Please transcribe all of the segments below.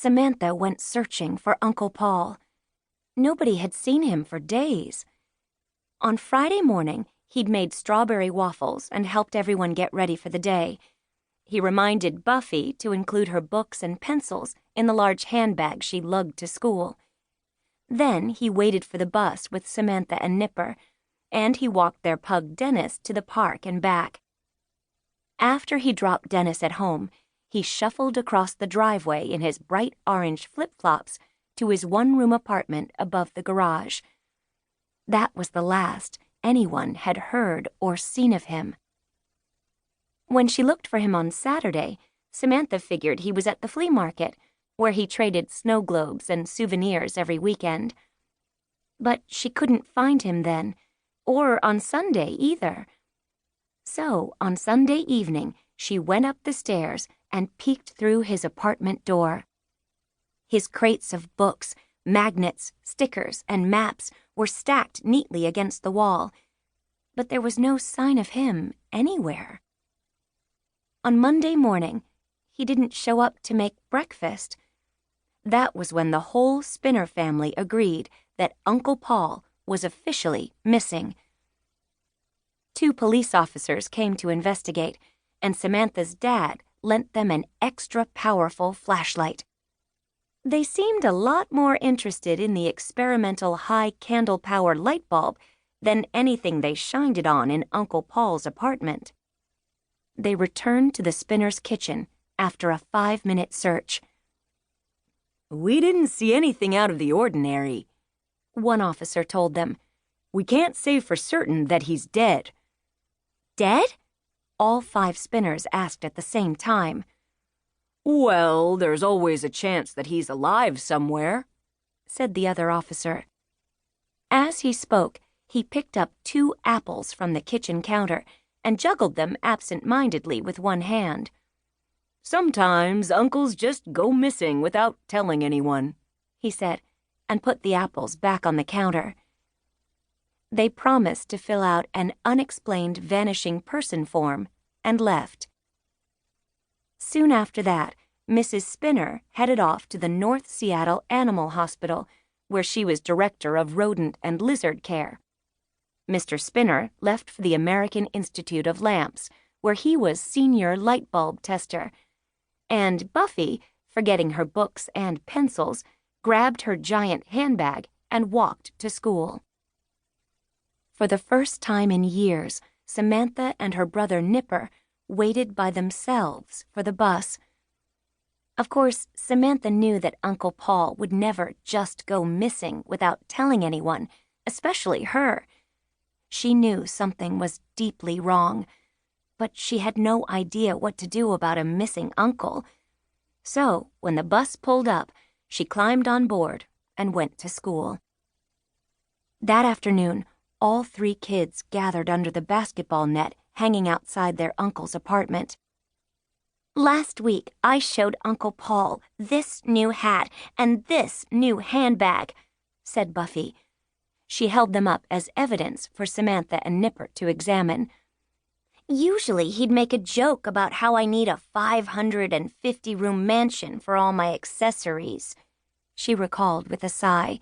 Samantha went searching for Uncle Paul. Nobody had seen him for days. On Friday morning, he'd made strawberry waffles and helped everyone get ready for the day. He reminded Buffy to include her books and pencils in the large handbag she lugged to school. Then he waited for the bus with Samantha and Nipper, and he walked their pug Dennis to the park and back. After he dropped Dennis at home, he shuffled across the driveway in his bright orange flip-flops to his one-room apartment above the garage. That was the last anyone had heard or seen of him. When she looked for him on Saturday, Samantha figured he was at the flea market, where he traded snow globes and souvenirs every weekend. But she couldn't find him then, or on Sunday either. So, on Sunday evening, she went up the stairs and peeked through his apartment door. His crates of books, magnets, stickers, and maps were stacked neatly against the wall, but there was no sign of him anywhere. On Monday morning, he didn't show up to make breakfast. That was when the whole Spinner family agreed that Uncle Paul was officially missing. 2 police officers came to investigate, and Samantha's dad lent them an extra powerful flashlight. They seemed a lot more interested in the experimental high candle power light bulb than anything they shined it on in Uncle Paul's apartment. They returned to the Spinner's kitchen after a 5-minute search. "We didn't see anything out of the ordinary," one officer told them. "We can't say for certain that he's dead." Dead? All 5 Spinners asked at the same time. "Well, there's always a chance that he's alive somewhere," said the other officer. As he spoke, he picked up 2 apples from the kitchen counter and juggled them absent-mindedly with one hand. "Sometimes uncles just go missing without telling anyone," he said, and put the apples back on the counter. They promised to fill out an unexplained vanishing person form and left. Soon after that, Mrs. Spinner headed off to the North Seattle Animal Hospital, where she was director of rodent and lizard care. Mr. Spinner left for the American Institute of Lamps, where he was senior light bulb tester. And Buffy, forgetting her books and pencils, grabbed her giant handbag and walked to school. For the first time in years, Samantha and her brother Nipper waited by themselves for the bus. Of course, Samantha knew that Uncle Paul would never just go missing without telling anyone, especially her. She knew something was deeply wrong, but she had no idea what to do about a missing uncle. So, when the bus pulled up, she climbed on board and went to school. That afternoon, all 3 kids gathered under the basketball net hanging outside their uncle's apartment. "Last week, I showed Uncle Paul this new hat and this new handbag," said Buffy. She held them up as evidence for Samantha and Nipper to examine. "Usually he'd make a joke about how I need a 550-room mansion for all my accessories," she recalled with a sigh.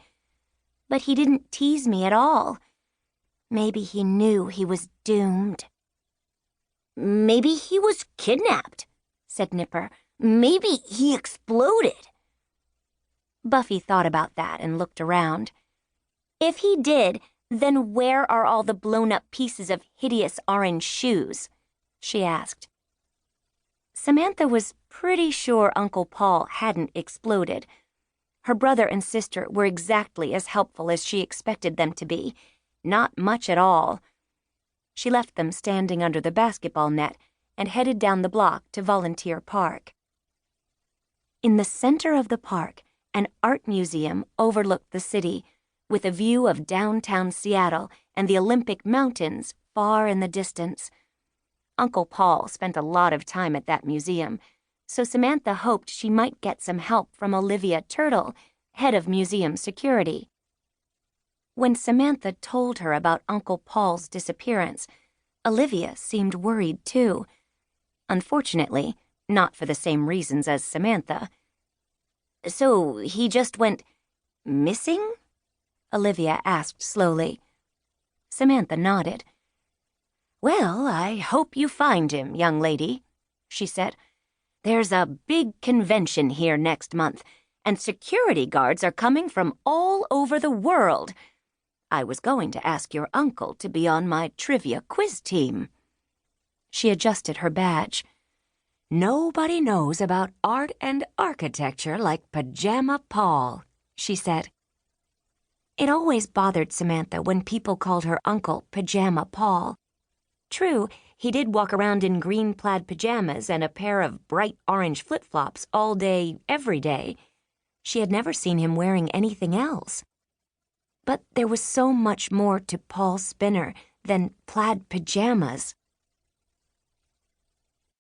"But he didn't tease me at all. Maybe he knew he was doomed." "Maybe he was kidnapped," said Nipper. "Maybe he exploded." Buffy thought about that and looked around. "If he did, then where are all the blown-up pieces of hideous orange shoes?" she asked. Samantha was pretty sure Uncle Paul hadn't exploded. Her brother and sister were exactly as helpful as she expected them to be. Not much at all. She left them standing under the basketball net and headed down the block to Volunteer Park. In the center of the park, an art museum overlooked the city, with a view of downtown Seattle and the Olympic Mountains far in the distance. Uncle Paul spent a lot of time at that museum, so Samantha hoped she might get some help from Olivia Turtle, head of museum security. When Samantha told her about Uncle Paul's disappearance, Olivia seemed worried too. Unfortunately, not for the same reasons as Samantha. So he just went missing? Olivia asked slowly. Samantha nodded. Well, I hope you find him, young lady, she said. There's a big convention here next month, and security guards are coming from all over the world. I was going to ask your uncle to be on my trivia quiz team. She adjusted her badge. Nobody knows about art and architecture like Pajama Paul, she said. It always bothered Samantha when people called her uncle Pajama Paul. True, he did walk around in green plaid pajamas and a pair of bright orange flip-flops all day, every day. She had never seen him wearing anything else. But there was so much more to Paul Spinner than plaid pajamas.